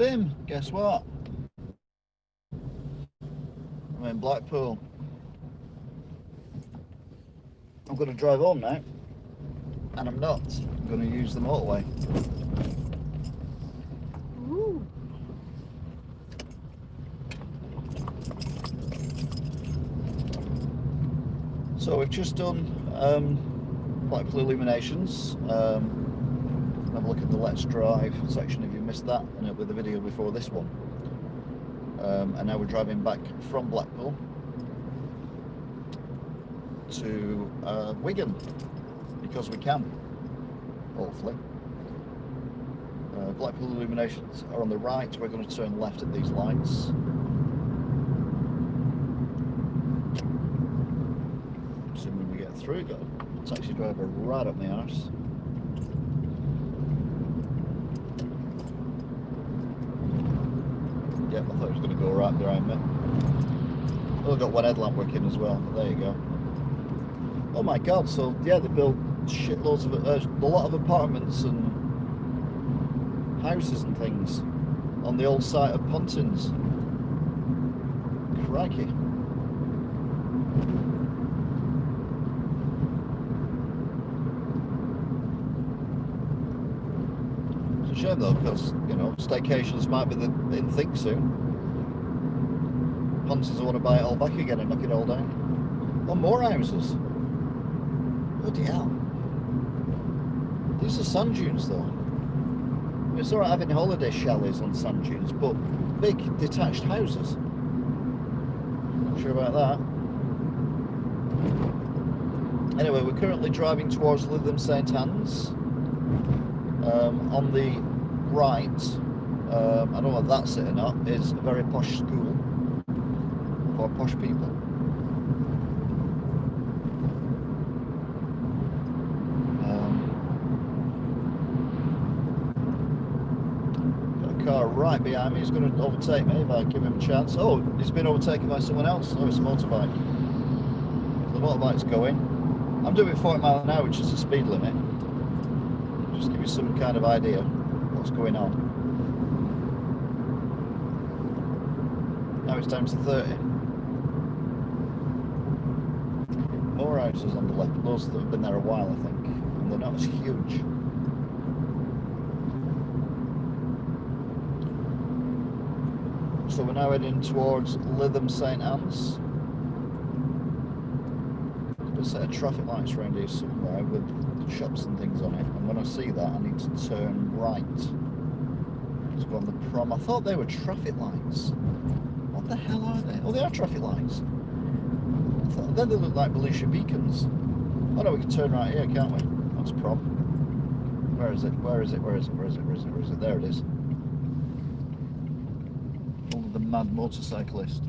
Bim, guess what? I'm in Blackpool. I'm going to drive home now, and I'm not. I'm going to use the motorway. Ooh. So we've just done Blackpool Illuminations. Have a look at the Let's Drive section if you missed that, and it'll be the video before this one. And now we're driving back from Blackpool to Wigan, because we can, hopefully. Blackpool Illuminations are on the right. We're going to turn left at these lights. Assuming we get through, got a taxi driver right up my arse. Yep, I thought it was going to go right behind me. Oh, I've got one headlamp working as well. There you go. Oh my god, so yeah, they built shitloads of a lot of apartments and houses and things on the old site of Pontins. Crikey. It's a shame though, because, you know, staycations might be the in thing soon. Pontins want to buy it all back again and knock it all down. Oh, more houses. Bloody hell. These are sand dunes though. It's alright having holiday chalets on sand dunes, but big detached houses. Not sure about that. Anyway, we're currently driving towards Lytham St Anne's. On the right, I don't know what that's sitting at, is a very posh school for posh people. Car right behind me. He's going to overtake me if I give him a chance. Oh, he's been overtaken by someone else. Oh, it's a motorbike. The motorbike's going. I'm doing 40 miles an hour, which is the speed limit. Just give you some kind of idea what's going on. Now it's down to 30. More houses on the left. Those that have been there a while, I think. And they're not as huge. So we're now heading towards Lytham St Anne's. There's a set of traffic lights around here somewhere with shops and things on it. And when I see that, I need to turn right to go on the prom. I thought they were traffic lights. What the hell are they? Oh, they are traffic lights. Then they look like militia beacons. Oh no, we can turn right here, can't we? That's prom. Where is it? Where is it? Where is it? Where is it? Where is it? Where is it? There it is. The mad motorcyclist.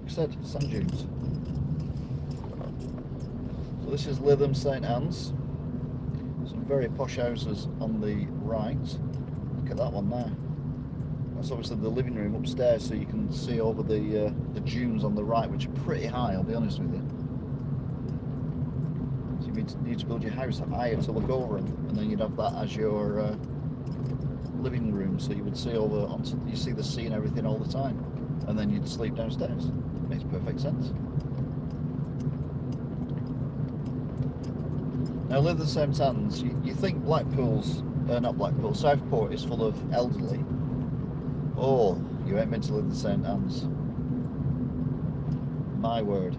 Like I said, sand dunes. So this is Lytham St Anne's. Some very posh houses on the right. Look at that one there. That's obviously the living room upstairs, so you can see over the dunes on the right, which are pretty high, I'll be honest with you. So you need to build your house higher to look over them, and then you'd have that as your living room, so you would see over onto, you see the sea and everything all the time, and then you'd sleep downstairs. Makes perfect sense. Now, Lytham St Anne's, you think Blackpool's, not Blackpool, Southport is full of elderly. Oh, you ain't meant to live in St Anne's. My word.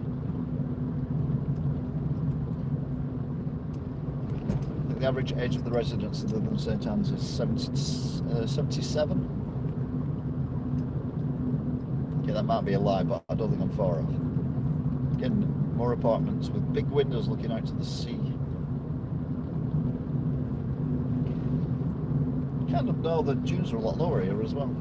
I think the average age of the residents of Lytham St Anne's is 77. Yeah, that might be a lie, but I don't think I'm far off. Again, more apartments with big windows looking out to the sea. Kind of know the dunes are a lot lower here as well.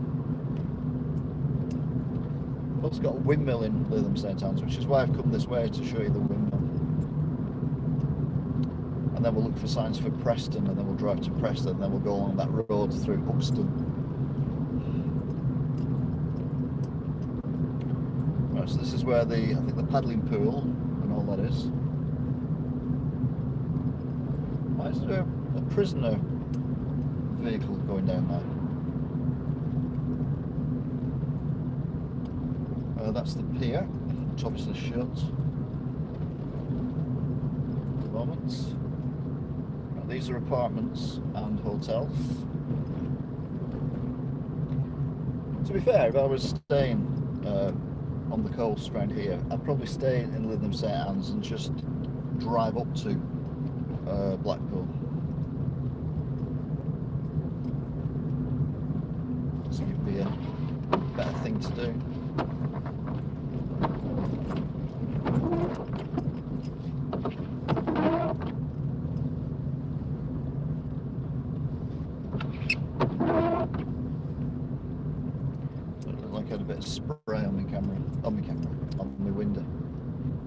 We've also got a windmill in Lytham St Anne's, which is why I've come this way to show you the windmill. And then we'll look for signs for Preston, and then we'll drive to Preston, and then we'll go along that road through Buxton. Right, so this is where I think the paddling pool and all that is. Why is there a prisoner vehicle going down there? That's the pier, which obviously shuts at the moment. Right, these are apartments and hotels. To be fair, if I was staying on the coast around here, I'd probably stay in Lytham St Anne's and just drive up to Blackpool. So it'd be a better thing to do. Like I had a bit of spray on my window.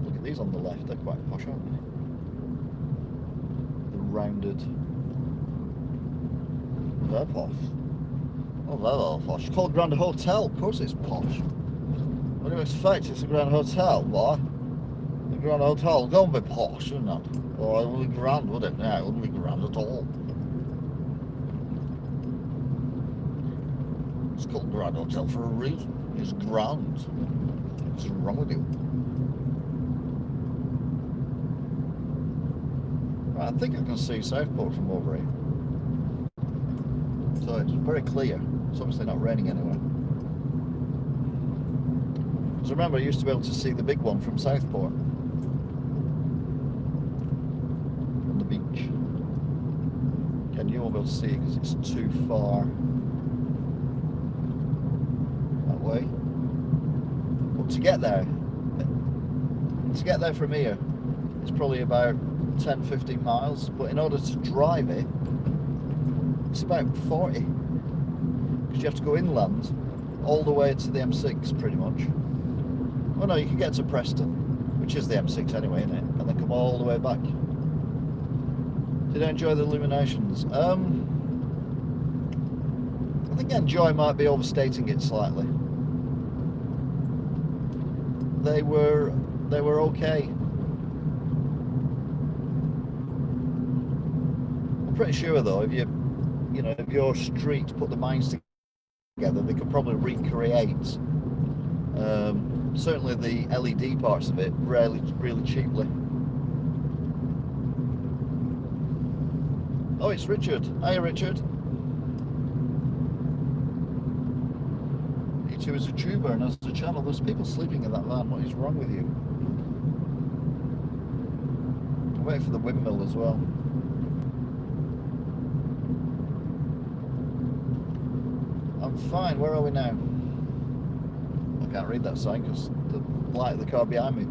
Look at these on the left, they're quite posh, aren't they? The rounded. They're posh. Oh, they're all posh. It's called Grand Hotel, of course it's posh. What do you expect? It's a Grand Hotel, boy. The Grand Hotel, don't be posh, isn't it? Or it wouldn't be grand, would it? No, it wouldn't be grand at all. It's called Grand Hotel for a reason. It's grand. What's wrong with you? Right, I think I can see Southport from over here. So it's very clear. It's obviously not raining anywhere. Because remember, I used to be able to see the big one from Southport. On the beach. And you won't be able to see it because it's too far that way. But to get there from here, it's probably about 10-15 miles. But in order to drive it, it's about 40. Because you have to go inland all the way to the M6 pretty much. Well, no, you can get to Preston, which is the M6 anyway, isn't it? And then come all the way back. Did I enjoy the illuminations? I think enjoy might be overstating it slightly. They were okay. I'm pretty sure though, if your street put the mines together, they could probably recreate certainly the LED parts of it really cheaply. Oh, it's Richard. Hiya, Richard. He too is a tuber and has a channel. There's people sleeping in that van. What is wrong with you? I'm waiting for the Windmill as well. I'm fine. Where are we now? I can't read that sign because the light of the car behind me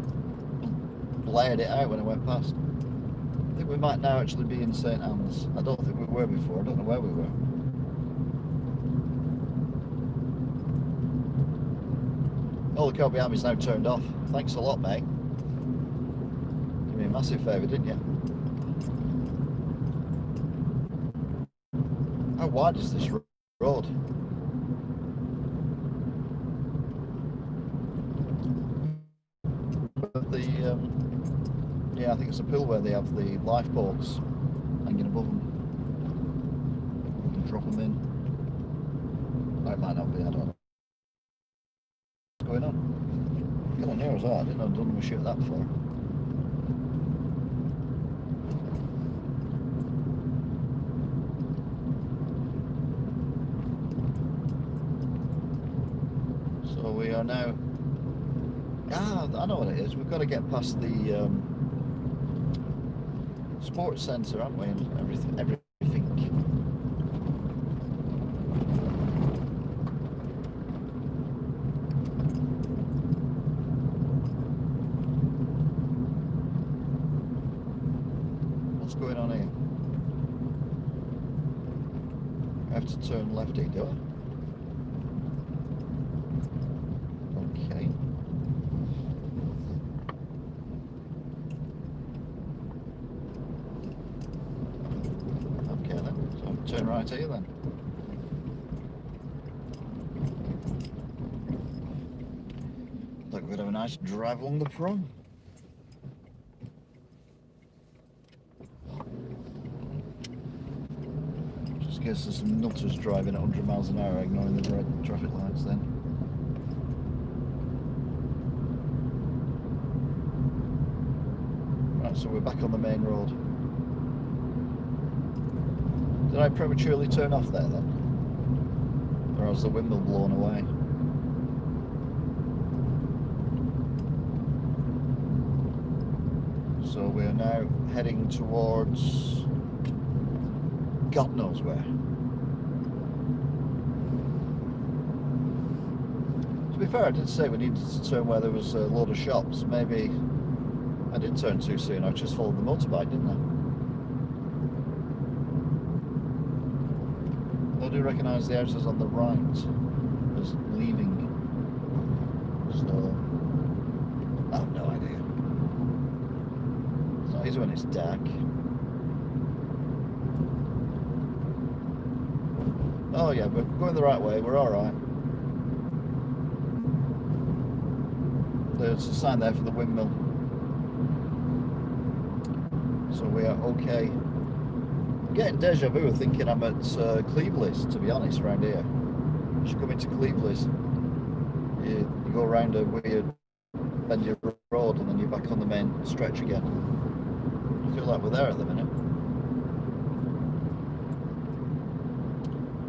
blared it out when I went past. I think we might now actually be in St Anne's. I don't think we were before. I don't know where we were. Oh, the car behind me is now turned off. Thanks a lot, mate. Did me a massive favour, didn't you? How wide is this road? Yeah, I think it's a pool where they have the lifeboats hanging above them. You can drop them in. Or it might not be, I don't know. What's going on? Come on here as well, I didn't know we shoot that far. So we are now... Ah, I know what it is. We've got to get past the sports centre, haven't we? And everything. What's going on here? I have to turn lefty, do I? Okay. Turn right here then. Like We're going to have a nice drive along the prom. Just in case there's some nutters driving at 100 miles an hour, ignoring the red traffic lights then. Right, so we're back on the main road. Did I prematurely turn off there then? Or was the windmill blown away? So we're now heading towards God knows where. To be fair, I did say we needed to turn where there was a load of shops. Maybe I did turn too soon. I just followed the motorbike, didn't I? I do recognise the houses on the right as leaving. So I have no idea. It's not easy when it's dark. Oh yeah, we're going the right way, we're alright. There's a sign there for the windmill. So we are okay. I'm getting deja vu thinking I'm at Cleveley's, to be honest, around here. You should come into Cleveley's. You go around a weird bendy road and then you're back on the main stretch again. I feel like we're there at the minute.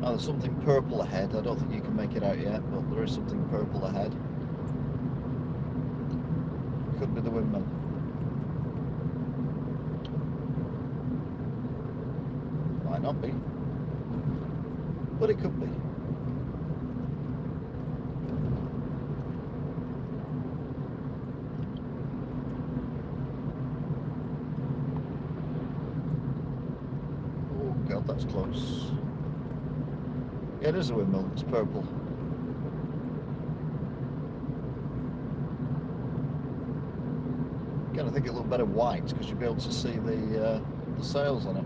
Oh, there's something purple ahead. I don't think you can make it out yet, but there is something purple ahead. Could be the windmill. Might not be, but it could be. Oh God, that's close. Yeah, it is a windmill, it's purple. Again, I think it looked better white because you'll be able to see the sails on it.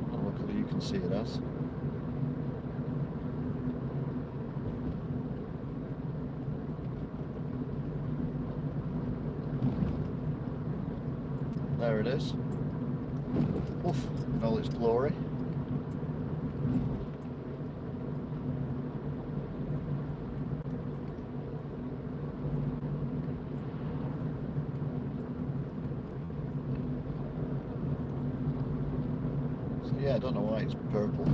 I don't know what colour you can see it as. There it is. Oof, in all its glory. So yeah, I don't know why it's purple.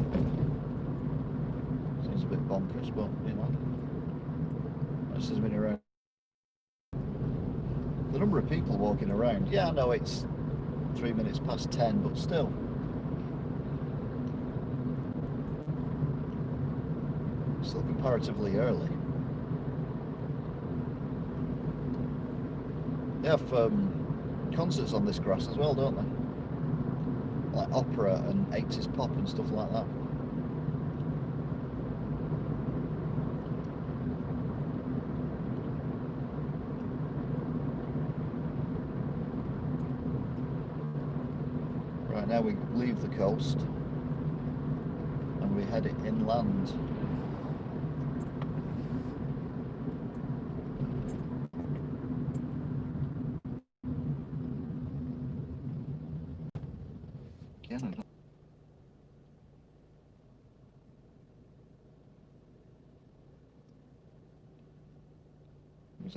Seems a bit bonkers, but you know, this has been around. The number of people walking around, yeah, I know it's 3 minutes past 10, but still. Still comparatively early. They have concerts on this grass as well, don't they? Like opera and 80s pop and stuff like that. Right, now we leave the coast and we head inland.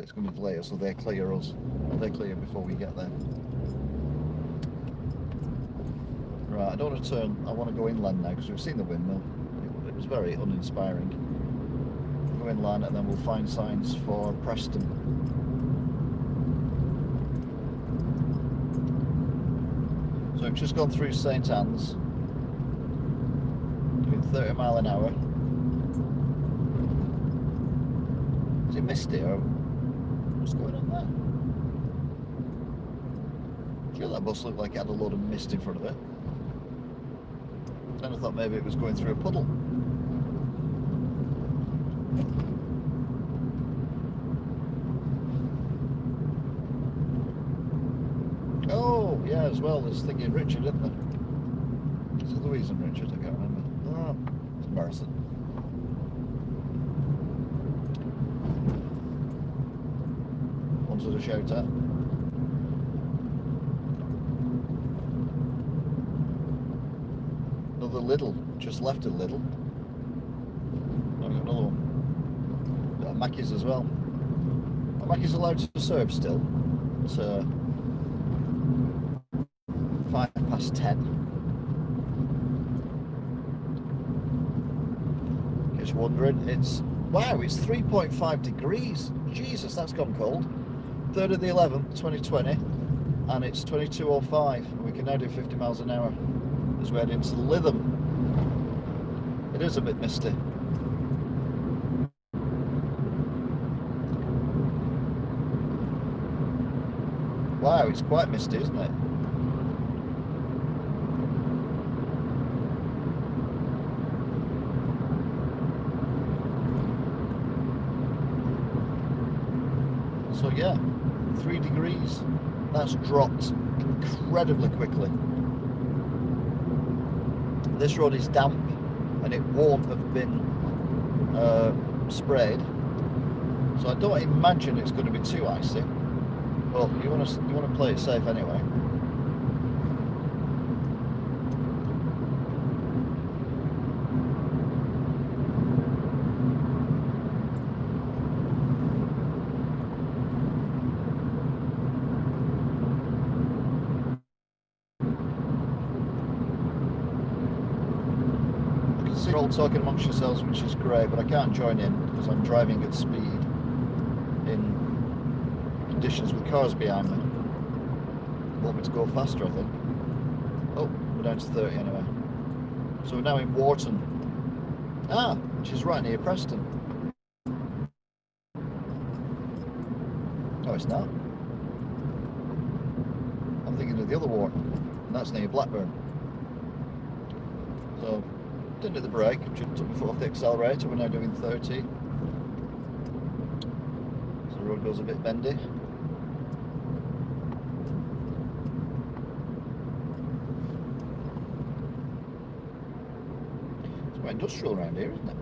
It's going to delay us, so they clear us. They clear before we get there. Right, I don't want to turn. I want to go inland now because we've seen the windmill. It was very uninspiring. Go inland and then we'll find signs for Preston. So we've just gone through St Anne's, doing 30 mile an hour. Is it misty or what's going on there? Sure, that bus looked like it had a load of mist in front of it. And I thought maybe it was going through a puddle. Oh, yeah, as well, there's thinking Richard, isn't there? Is it Louise and Richard? I can't remember. Oh, it's Morrison. us a shout out. Another Lidl, just left a Lidl. I've got another one. Got a Mackey's as well. Mackey's allowed to serve still. It's 10:05. In case you're wondering, it's 3.5 degrees. Jesus, that's gone cold. 3rd of the 11th, 2020, and it's 22:05. We can now do 50 miles an hour as we head into Lytham. It is a bit misty. Wow, it's quite misty, isn't it? So yeah, 3 degrees. That's dropped incredibly quickly. This road is damp and it won't have been sprayed. So I don't imagine it's going to be too icy. But you want to play it safe anyway. You're all talking amongst yourselves, which is great, but I can't join in because I'm driving at speed in conditions with cars behind me. Want me to go faster, I think. Oh, we're down to 30 anyway. So we're now in Wharton. Which is right near Preston. No, it's not. I'm thinking of the other Wharton, and that's near Blackburn. So, didn't do the brake, just took my foot off the accelerator. We're now doing 30. So the road goes a bit bendy. It's quite industrial around here, isn't it?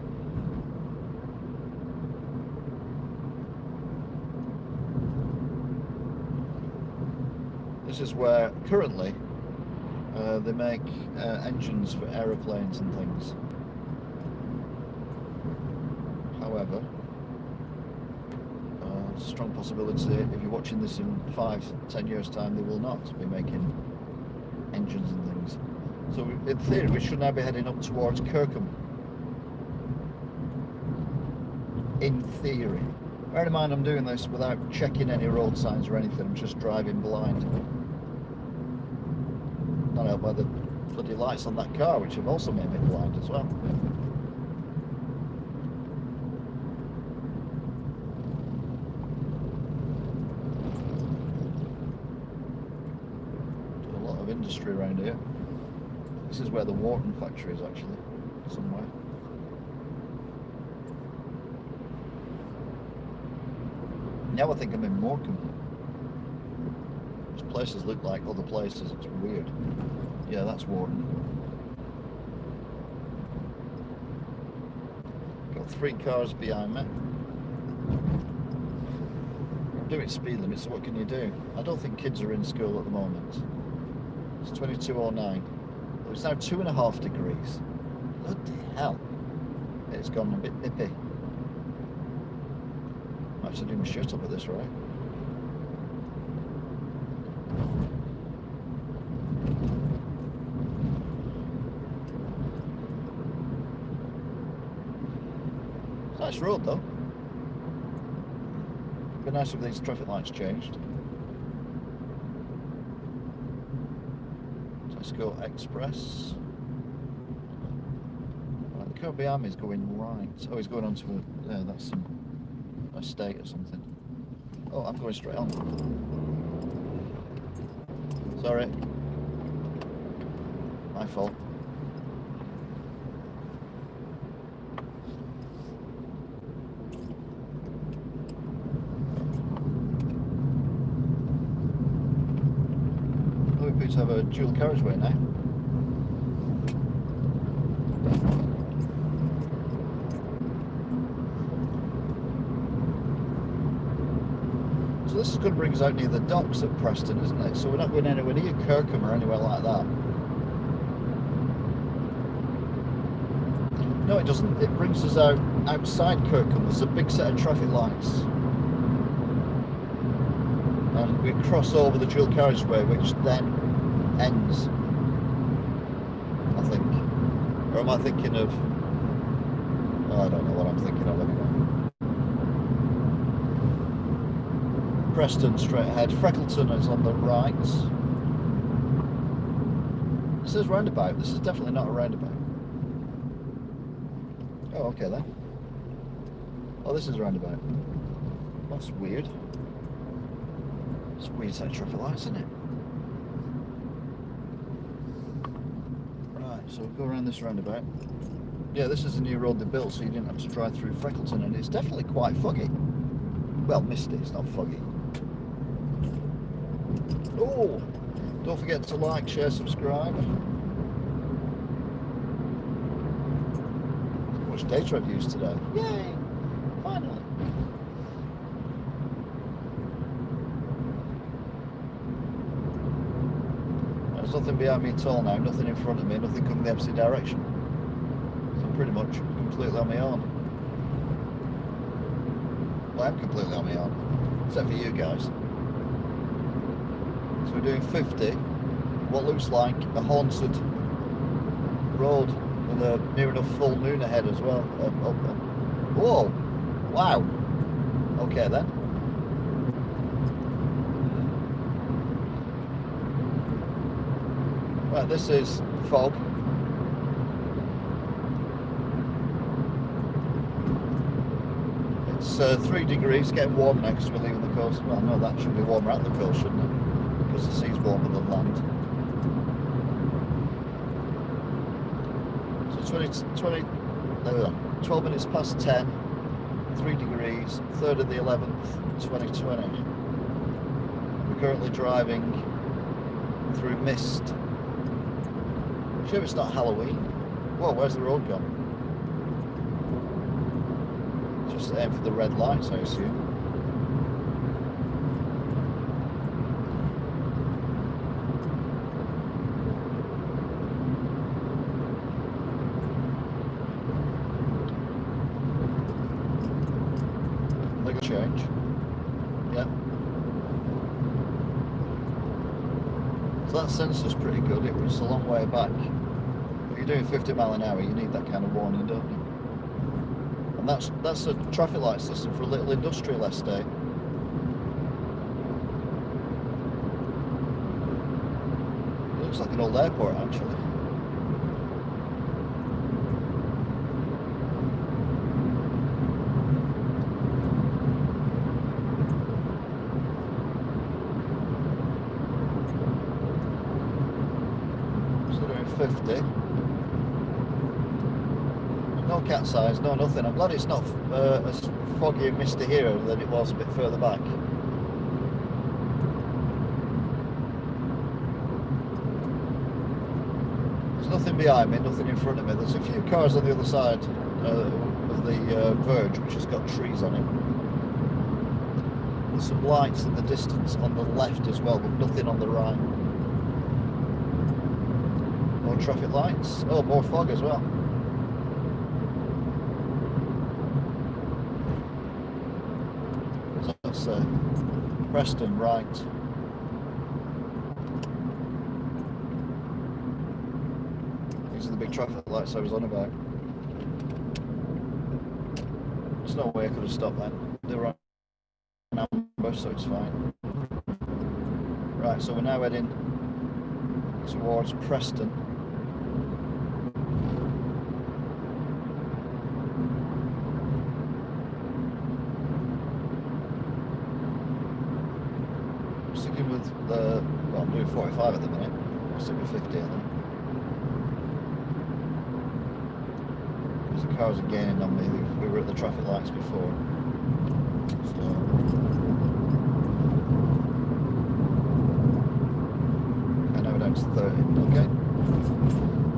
This is where currently they make engines for aeroplanes and things. However, strong possibility if you're watching this in 5-10 years time they will not be making engines and things. So in theory we should now be heading up towards Kirkham. In theory. Bear in mind I'm doing this without checking any road signs or anything, I'm just driving blind. Not helped by the bloody lights on that car, which have also made me blind as well. A lot of industry around here. This is where the Wharton factory is actually, somewhere. Now I think I'm in Morecambe. These places look like other places, it's weird. Yeah, that's Wharton. Got 3 cars behind me. I'm doing speed limit, so what can you do? I don't think kids are in school at the moment. It's 22:09. It's now 2.5 degrees. Bloody hell. It's gone a bit nippy. I have to do my shirt up at this rate. Nice road though. It'd be nice if these traffic lights changed. Let's go express. Right, the car behind me is going right. Oh, he's going on to a, yeah, that's some estate or something. Oh, I'm going straight on. Sorry. My fault. We appear to have a dual carriageway now. So So this is going to bring us out near the docks at Preston, isn't it? So we're not going anywhere near Kirkham or anywhere like that. No, it doesn't. It brings us out outside Kirkham. There's a big set of traffic lights. And we cross over the dual carriageway, which then ends, I think. Or am I thinking of... Oh, I don't know what I'm thinking of anyway. Preston straight ahead. Freckleton is on the right. This is roundabout. This is definitely not a roundabout. Oh, okay then. Oh, this is a roundabout. That's weird. It's a weird set of traffic lights, isn't it? Right, so we'll go around this roundabout. Yeah, this is a new road they built, so you didn't have to drive through Freckleton, and it's definitely quite foggy. Well, misty, it's not foggy. Oh! Don't forget to like, share, subscribe. How much data I've used today. Yay! Finally. There's nothing behind me at all now, nothing in front of me, nothing coming the opposite direction. So I'm pretty much completely on my own. Well, I'm completely on my own, except for you guys. So we're doing 50, what looks like a haunted road with a near enough full moon ahead as well. Whoa! Wow! Okay then. Right, this is fog. It's 3 degrees, getting warm now because we're leaving the coast. Well, no, that should be warmer at the coast, shouldn't it? Because the sea's warmer than land. So 12 minutes past 10, 3 degrees, 3rd of the 11th, 2020. We're currently driving through mist. Sure it's not Halloween. Whoa, where's the road gone? Just aim for the red lights, I assume. Like a change. Yeah. So that sensor's pretty good. It was a long way back. But you're doing 50 mile an hour, you need that kind of warning, don't you? And that's a traffic light system for a little industrial estate. It looks like an old airport, actually. So doing 50. No cat's eyes, no nothing. I'm glad it's not as foggy and misty here than it was a bit further back. There's nothing behind me, nothing in front of me. There's a few cars on the other side of the verge, which has got trees on it. There's some lights in the distance on the left as well, but nothing on the right. More traffic lights. Oh, more fog as well. That's Preston, right. These are the big traffic lights I was on about. There's no way I could have stopped that. They were on ambush, so it's fine. Right, so we're now heading towards Preston. Sticking with the, well, I'm doing 45 at the minute. I'll stick with 50 I think. Because the cars are gaining on me. We were at the traffic lights before. So, and now we're down to 30. Okay.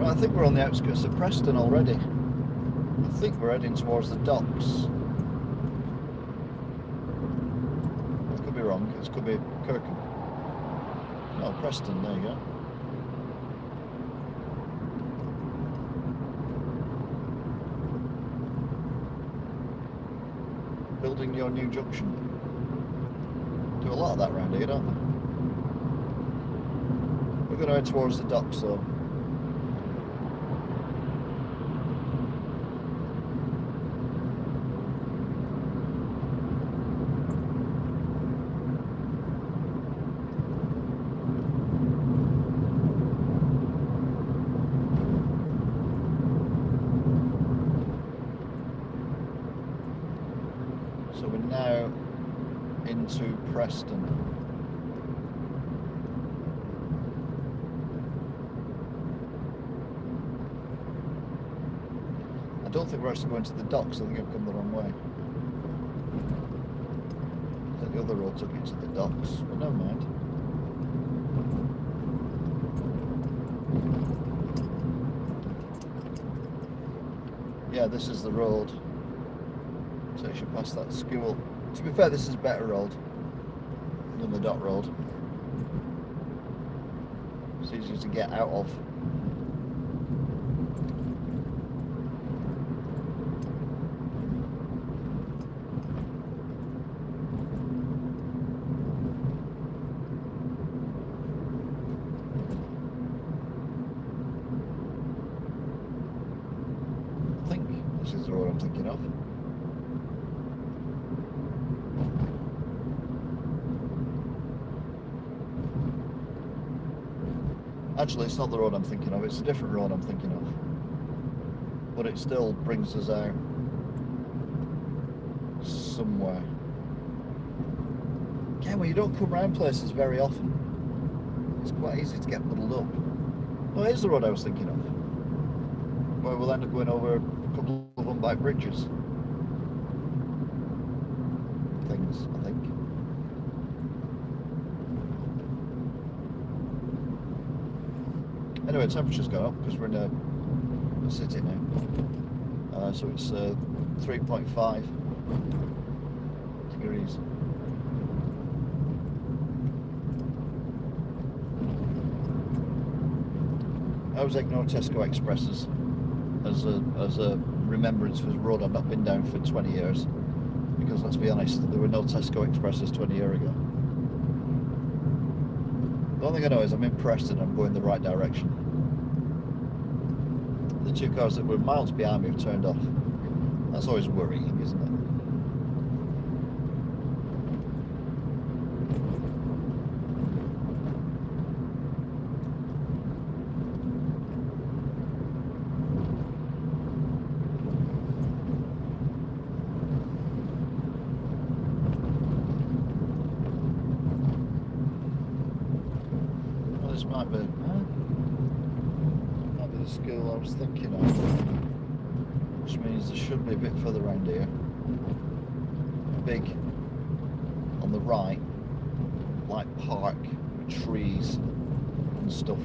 Right, I think we're on the outskirts of Preston already. I think we're heading towards the docks. I could be wrong. This could be Kirkham. No, Preston, there you go. Building your new junction. Do a lot of that around here, don't they? We're going to head towards the docks though. So we're now into Preston. I don't think we're actually going to the docks. I think I've come the wrong way. I think the other road took it to the docks, but never mind. Yeah, this is the road. So you should pass that school. To be fair, this is a better road than the dock road. It's easier to get out of. I think this is the road I'm thinking of. Actually, it's not the road I'm thinking of, it's a different road I'm thinking of. But it still brings us out somewhere. Yeah, well, you don't come around places very often. It's quite easy to get muddled up. Well, here's the road I was thinking of. Where we'll end up going over a couple of unbike bridges. Things, I think. Anyway, temperature's gone up because we're in a city now. So it's 3.5 degrees. I always ignore Tesco Expresses as a remembrance for the road I've not been down for 20 years. Because let's be honest, there were no Tesco Expresses 20 years ago. The only thing I know is I'm in Preston, I'm going the right direction. The two cars that were miles behind me have turned off. That's always worrying, isn't it? Well, this might be the school I was thinking of, which means there should be a bit further around here. Big on the right, like park with trees and stuff,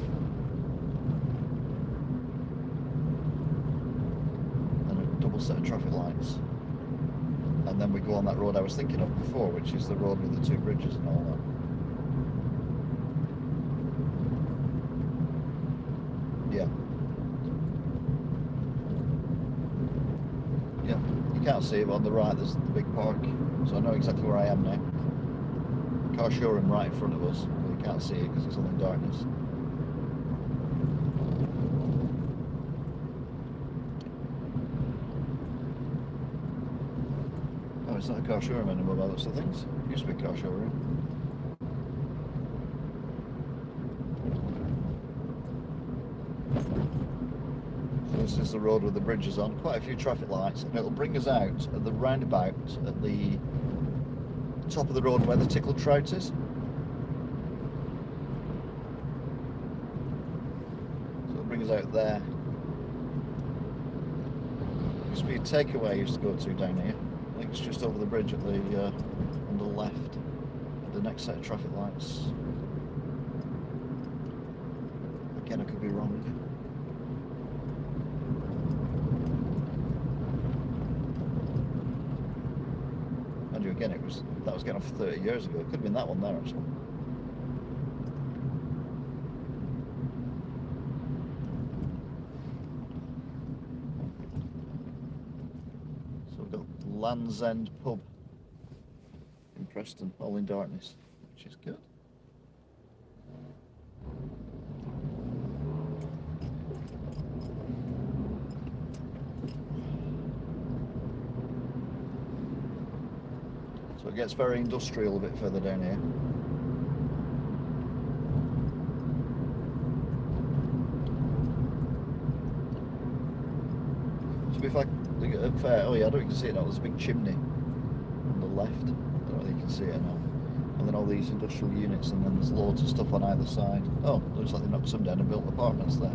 and a double set of traffic lights, and then we go on that road I was thinking of before, which is the road with the two bridges and all that. Yeah. Yeah, you can't see it, but on the right there's the big park, so I know exactly where I am now. Car showroom right in front of us, but you can't see it because it's all in darkness. Oh, it's not a car showroom anymore by those things. It used to be a car showroom. This is the road with the bridges on, quite a few traffic lights, and it'll bring us out at the roundabout at the top of the road where the tickled trout is. So it'll bring us out there. Used to be a takeaway I used to go to down here. I think it's just over the bridge at the on the left, at the next set of traffic lights. Again, I could be wrong. again, that was getting off 30 years ago. It could have been that one there actually. So we've got Land's End pub in Preston, all in darkness, which is good. So it gets very industrial a bit further down here. To be fair, oh yeah, I don't know if you can see it now, there's a big chimney on the left. I don't know if you can see it now. And then all these industrial units, and then there's loads of stuff on either side. Oh, looks like they knocked some down and built apartments there.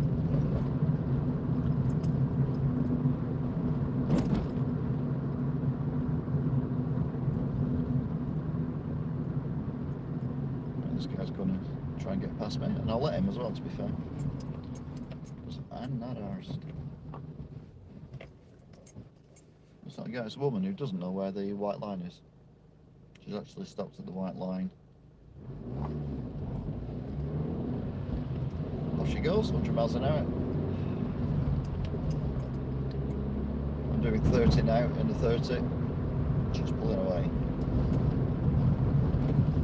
This guy's going to try and get past me, and I'll let him as well, to be fair. Because I'm not arsed. It's not a guy, it's a woman who doesn't know where the white line is. She's actually stopped at the white line. Off she goes, 100 miles an hour. I'm doing 30 now, in the 30. She's pulling away.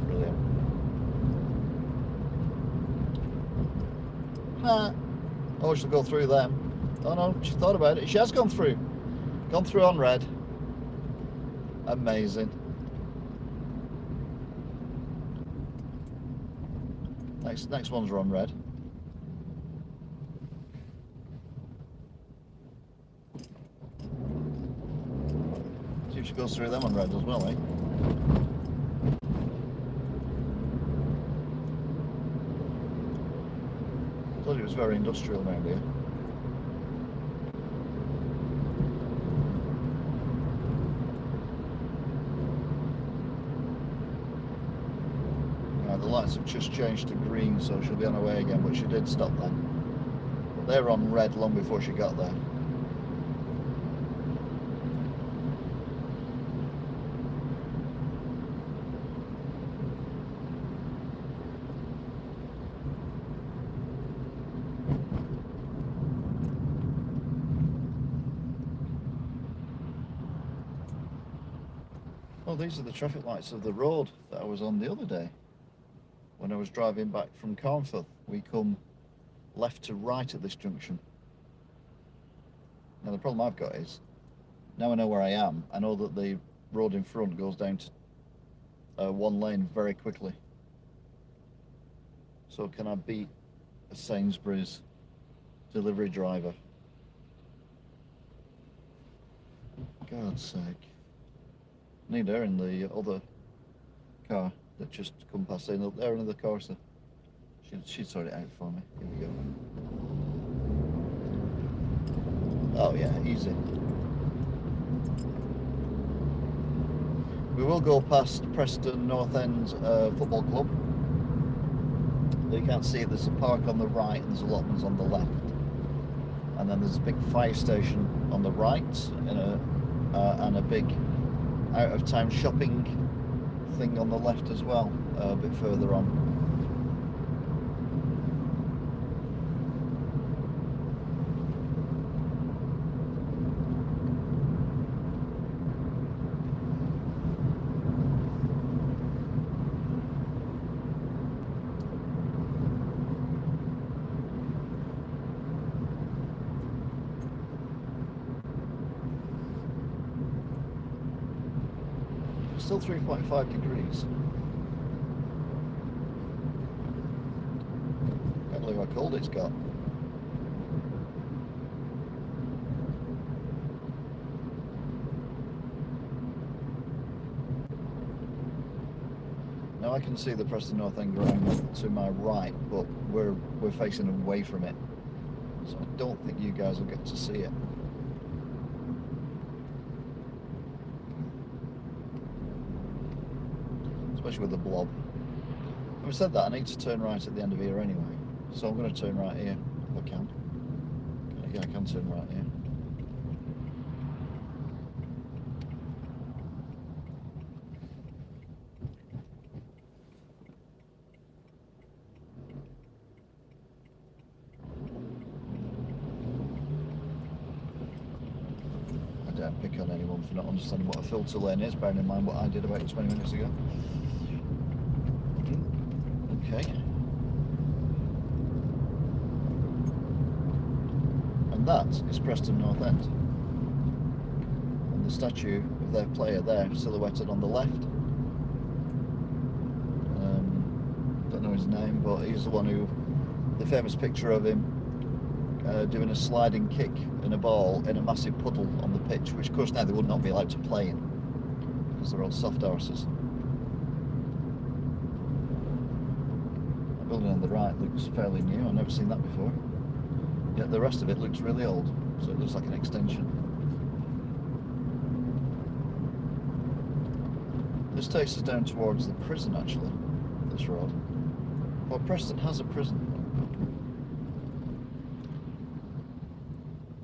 Brilliant. Ah. Oh, she'll go through them. Oh no, she thought about it. She has gone through. Gone through on red. Amazing. Next ones are on red. See if she goes through them on red as well, eh? I told you it was very industrial around here. The lights have just changed to green, so she'll be on her way again, but she did stop then. But they were on red long before she got there. Oh, these are the traffic lights of the road that I was on the other day. When I was driving back from Carnforth, we come left to right at this junction. Now the problem I've got is, now I know where I am, I know that the road in front goes down to one lane very quickly. So can I beat a Sainsbury's delivery driver? God's sake. I need her in the other car that just come past in. There, another Corsa. She'd sort it out for me. Here we go. Oh yeah, easy. We will go past Preston North End Football Club. You can't see it. There's a park on the right and there's allotments on the left. And then there's a big fire station on the right and a big out-of-town shopping thing on the left as well, a bit further on. Still 3.5 degrees. Can't believe how cold it's got. Now I can see the Preston North End ground to my right, but we're facing away from it, so I don't think you guys will get to see it. Especially with the blob. Having said that, I need to turn right at the end of here anyway, so I'm going to turn right here if I can. Yeah, I can turn right here. don't pick on anyone for not understanding what a filter lane is, bearing in mind what I did about 20 minutes ago. Okay. And that is Preston North End. And the statue of their player there, silhouetted on the left. Don't know his name, but he's the one who, the famous picture of him doing a sliding kick in a ball in a massive puddle on the pitch, which of course now they would not be allowed to play in because they're all soft horses. The building on the right looks fairly new. I've never seen that before. Yet the rest of it looks really old, so it looks like an extension. This takes us down towards the prison, actually, this road. Well, Preston has a prison.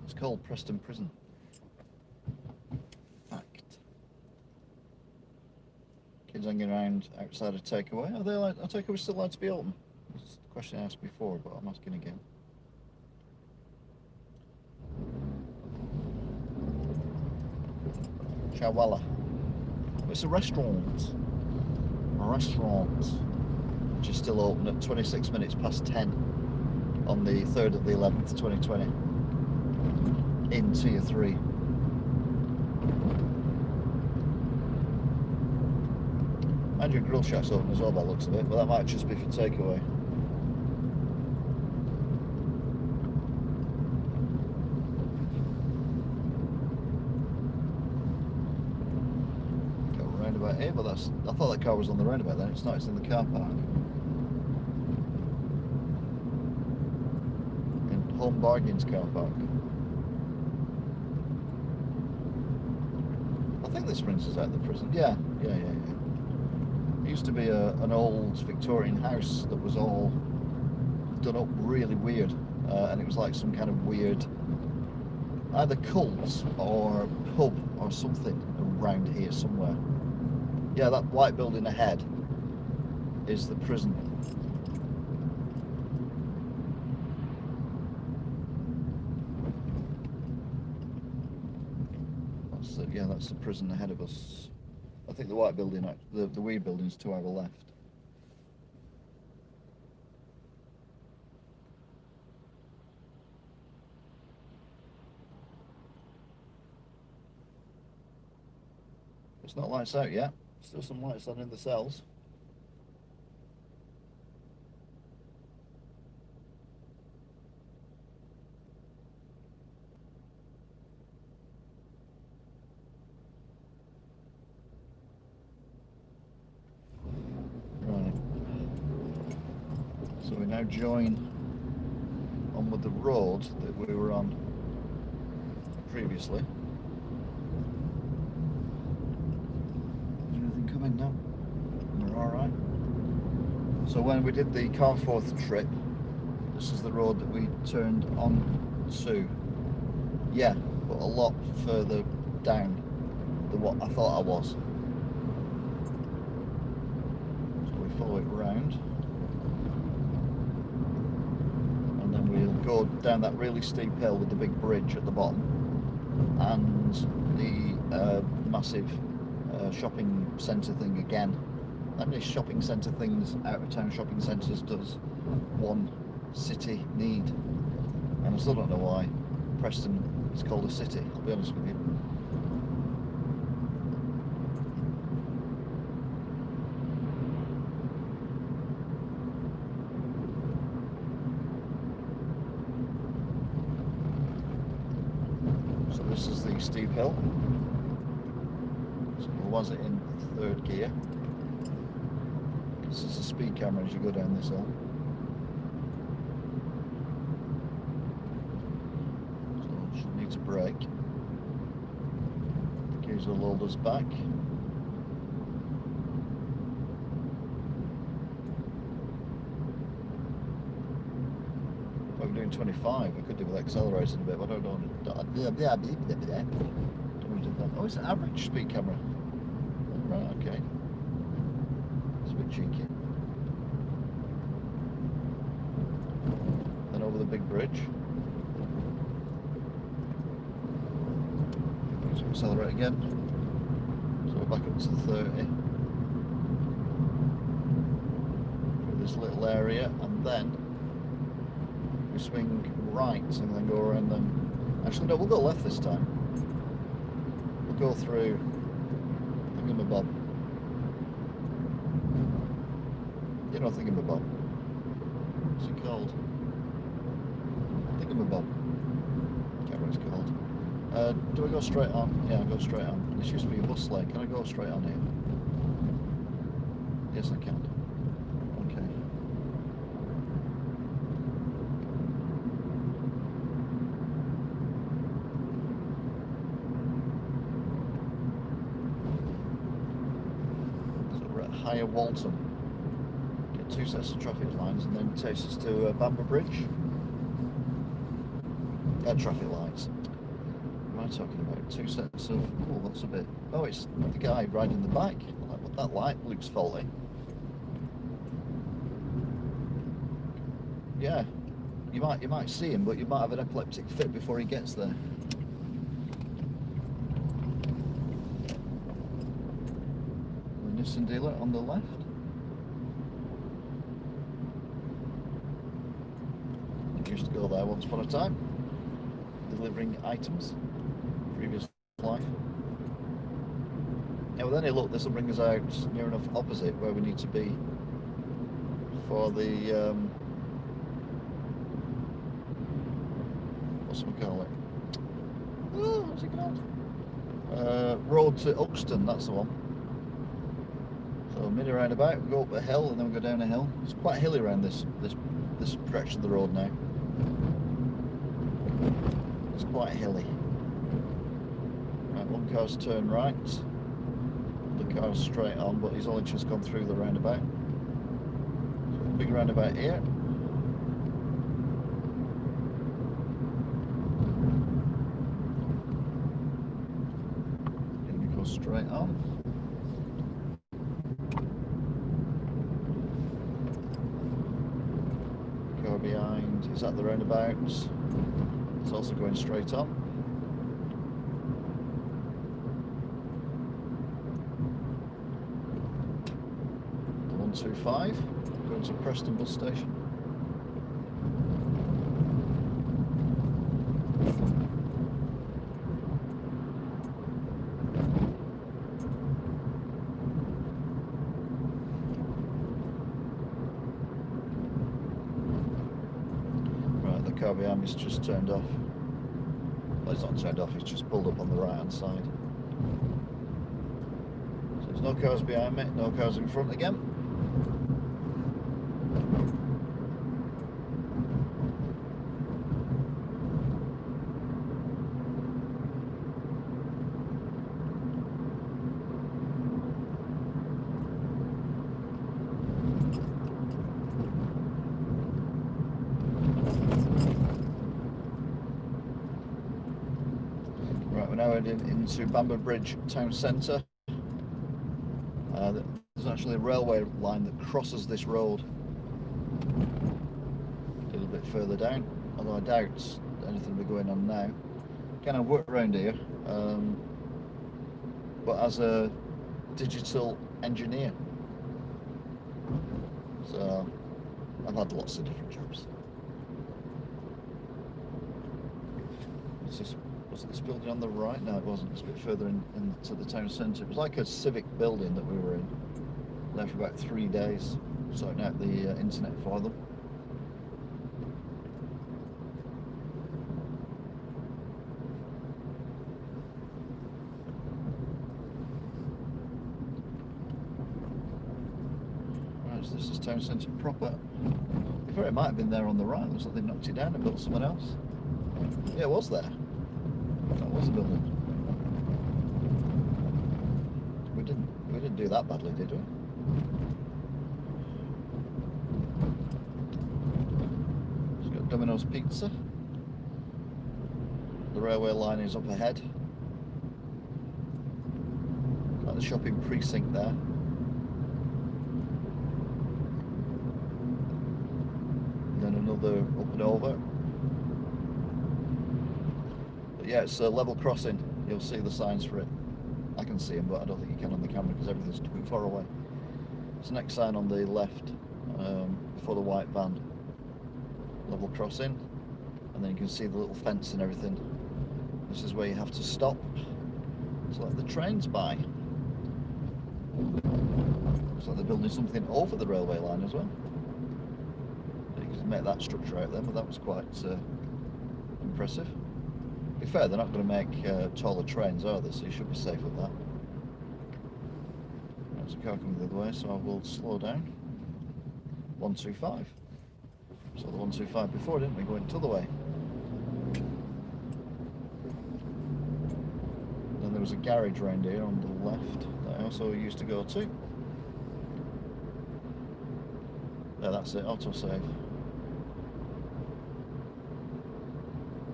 It's called Preston Prison. Fact. Kids hanging around outside a takeaway. Are takeaways still allowed to be open? That's the question I asked before, but I'm asking again. Chawala. It's a restaurant. A restaurant. Which is still open at 26 minutes past 10 on the 3rd of the 11th, 2020. In Tier 3. And your grill shack's open as well by the looks of it, but that might just be for takeaway. Got a roundabout here, but I thought that car was on the roundabout then. It's not, it's in the car park. In Home Bargains car park. I think this brings us out of the prison. Yeah. It used to be an old Victorian house that was all done up really weird, and it was like some kind of weird, either cult or pub or something around here somewhere. Yeah, that white building ahead is the prison. That's the prison ahead of us. I think the white building, the weird building's to our left. It's not lights out yet. Still some lights on in the cells. So we now join on with the road that we were on previously. Is anything coming now? We're alright. So when we did the Carforth trip, this is the road that we turned on to. Yeah, but a lot further down than what I thought I was. So we follow it round. We'll go down that really steep hill with the big bridge at the bottom and the massive shopping centre thing again. How many shopping centre things, out of town shopping centres, does one city need? And I still don't know why Preston is called a city, I'll be honest with you. This is the steep hill. So was it in 3rd gear? This is the speed camera as you go down this hill. So we should need to brake. The gears will hold us back. Doing 25, I could do with accelerating a bit, but I don't know. Oh, it's an average speed camera. Right, okay. It's a bit cheeky. Then over the big bridge. accelerate again. So we're back up to 30. Through this little area, and then we swing right and then go around them. Actually, no, we'll go left this time. We'll go through Thingamabob. You know Thingamabob. What's it called? Thingamabob. Can't remember what it's called. Do I go straight on? Yeah, I go straight on. This used to be a bus lane. Can I go straight on here? Yes, I can. Okay. So we're at Higher Waltham. Get 2 sets of traffic lines and then it takes us to Bamber Bridge. Traffic lights. What am I talking about? 2 sets of... Oh, that's a bit... Oh, it's the guy riding the bike. That light looks faulty. Yeah, you might see him, but you might have an epileptic fit before he gets there. The Nissan dealer on the left. It used to go there once upon a time, delivering items. Previous life. Yeah, well then look, this will bring us out near enough opposite where we need to be for the what's we call it? Oh, what's it called? Road to Uxton, that's the one. So mini roundabout, we go up a hill and then we go down a hill. It's quite hilly around this stretch of the road now. It's quite hilly. Right, one car's turned right. The car's straight on, but he's only just gone through the roundabout. So big roundabout here. Going to go straight on. Car behind is at the roundabout. It's also going straight on. 125, going to Preston bus station. Right, the car behind me's just turned off. Well, it's not turned off, it's just pulled up on the right hand side. So there's no cars behind me, no cars in front again. We're now heading into Bamber Bridge town centre. There's actually a railway line that crosses this road a little bit further down, although I doubt anything will be going on now. Kind of work around here, but as a digital engineer. So I've had lots of different jobs. Was it this building on the right? No, it wasn't. It's a bit further into the town centre. It was like a civic building that we were in. There for about 3 days, sorting out the internet for them. Right, so this is town centre proper. I thought it might have been there on the right. Looks like they knocked it down and built something else. Yeah, it was there. That was a building. We didn't do that badly, did we? It's got Domino's Pizza. The railway line is up ahead. Like the shopping precinct there. And then another up and over. But yeah, it's a level crossing. you'll see the signs for it. I can see them, but I don't think you can on the camera because everything's too far away. It's the next sign on the left, before the white van. Level crossing, and then you can see the little fence and everything. This is where you have to stop to let the trains by. Looks like they're building something over the railway line as well. You can make that structure out there, but that was quite impressive. To be fair, they're not going to make taller trains, are they? So you should be safe with that. There's a car coming the other way, so I will slow down. 125. So the 125 before, didn't we? Going the other way. Then there was a garage round here on the left that I also used to go to. Yeah, that's it, autosave.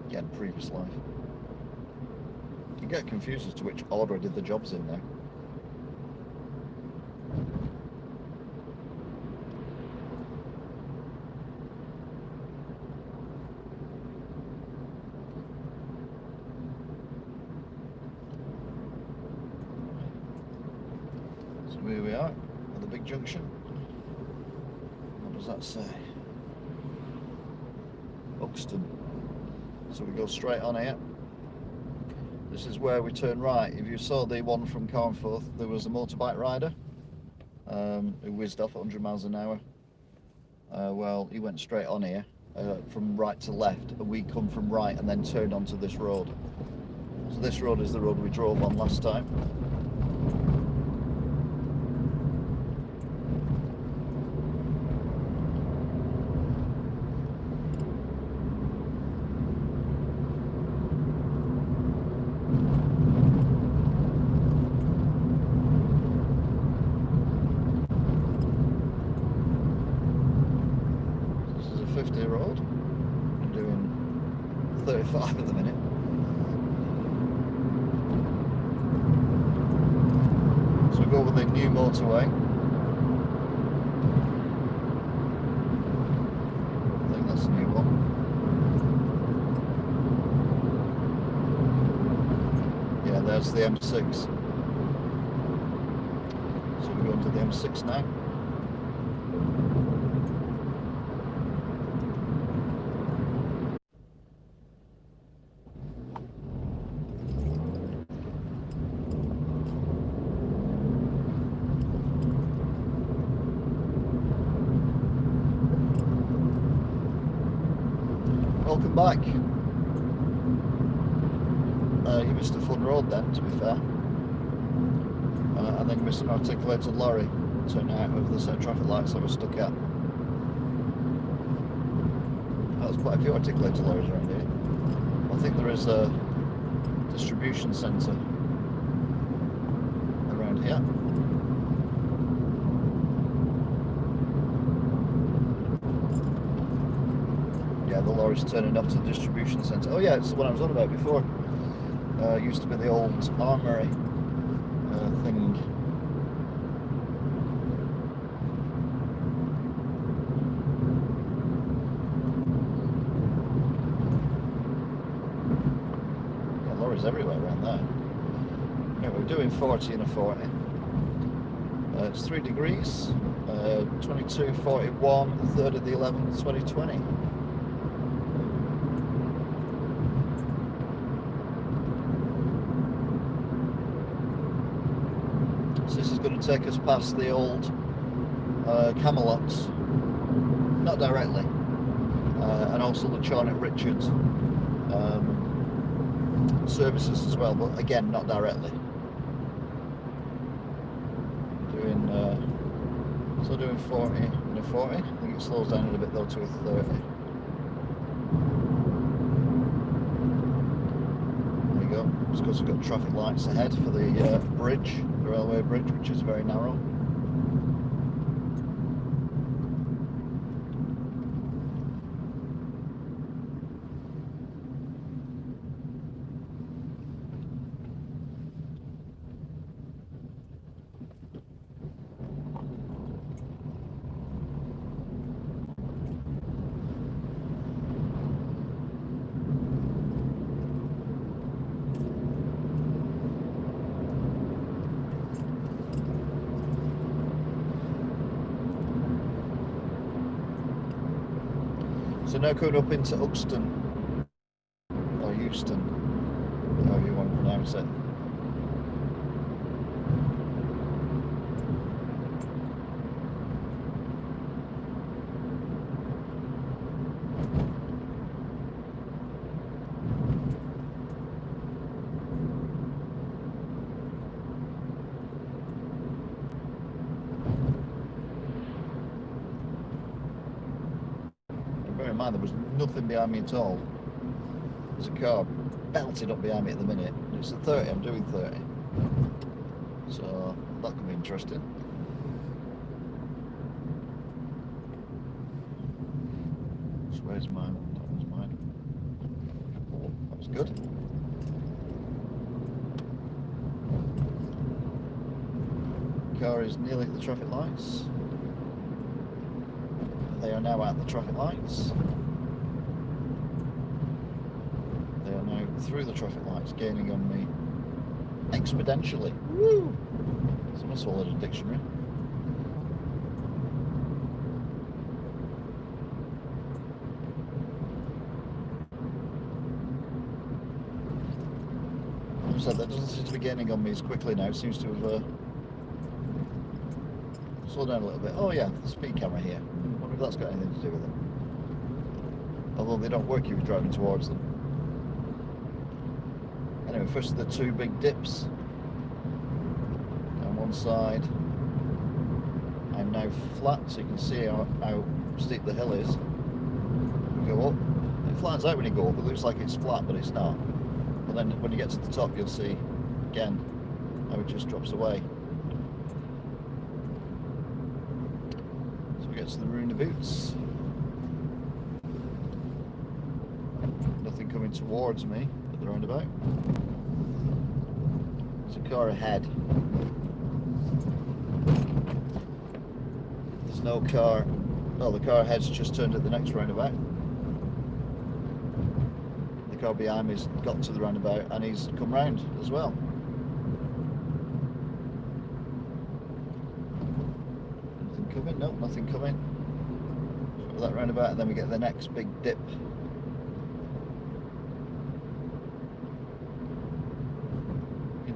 Again, previous life. You get confused as to which order I did the jobs in now. So here we are at the big junction. What does that say? Buxton. So we go straight on here. This is where we turn right. If you saw the one from Carnforth, there was a motorbike rider who whizzed off at 100 miles an hour. Well, he went straight on here from right to left, and we come from right and then turned onto this road. So this road is the road we drove on last time. Road. I'm doing 35 at the minute. So we go over the new motorway. I think that's the new one. Yeah, there's the M6. So we're going to the M6 now. Welcome back. You missed a fun road then, to be fair. And then you missed an articulated lorry turning out over the set of traffic lights I was stuck at. There's quite a few articulated lorries around here. I think there is a distribution centre around here. The lorry's turning up to the distribution centre. Oh yeah, it's the one I was on about before. Used to be the old armoury thing. Got lorries everywhere around there. Yeah, we're doing 40 and a 40. It's 3 degrees. 22:41, 3rd of the 11th, 2020. This is going to take us past the old Camelots, not directly, and also the Charnock Richards services as well, but again not directly. Doing 40 and a 40. I think it slows down a bit though to a 30. There you go. It's because we've got traffic lights ahead for the bridge, the railway bridge, which is very narrow. So now coming up into Uxton, or Euston, however you want to pronounce it. Bear in mind there was nothing behind me at all. There's a car belted up behind me at the minute. It's a 30, I'm doing 30. So that could be interesting. So where's mine? That was mine. Oh, that was good. Car is nearly at the traffic lights. They are now at the traffic lights. They are now through the traffic lights, gaining on me exponentially. Woo! Someone swallowed a dictionary. As I said, that doesn't seem to be gaining on me as quickly now. It seems to have slowed down a little bit. Oh yeah, the speed camera here. I wonder if that's got anything to do with it. Although they don't work if you're driving towards them. Anyway, first the two big dips. Down one side. I'm now flat, so you can see how steep the hill is. We go up. It flattens out when you go up. It looks like it's flat, but it's not. But then when you get to the top, you'll see again how it just drops away. To the Ruin of Boots. Nothing coming towards me at the roundabout. There's a car ahead. There's no car. Oh, the car ahead's just turned at the next roundabout. The car behind me's got to the roundabout and he's come round as well. Coming? Nope, nothing coming. So that roundabout, and then we get the next big dip.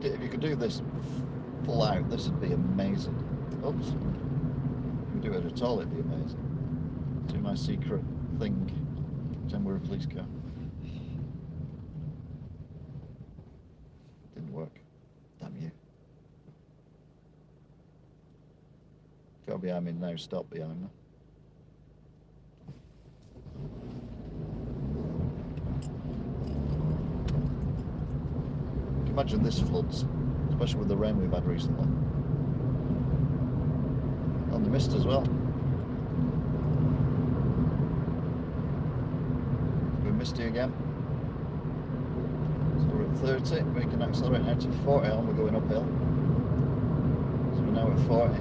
If you could do this full out, this would be amazing. Oops. If we do it at all, it'd be amazing. Do my secret thing. Pretend we're a police car. Didn't work. Damn you. Car behind me now, stop behind me. Can you imagine this floods, especially with the rain we've had recently. And the mist as well. We're misty again. So we're at 30, we can accelerate now to 40 and we're going uphill. So we're now at 40.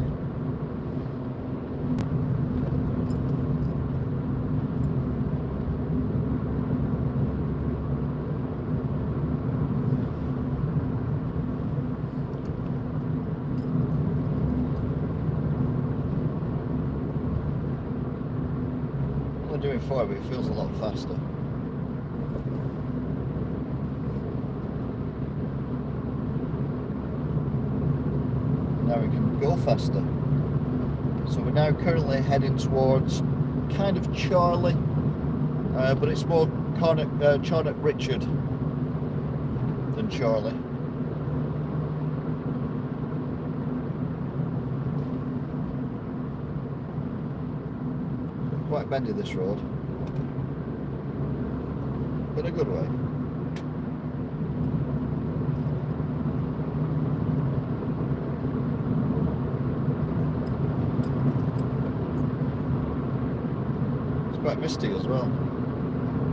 Doing 40, but it feels a lot faster. Now we can go faster. So we're now currently heading towards kind of Charlie, but it's more Charnock Richard than Charlie. Quite bendy this road, but a good way. It's quite misty as well,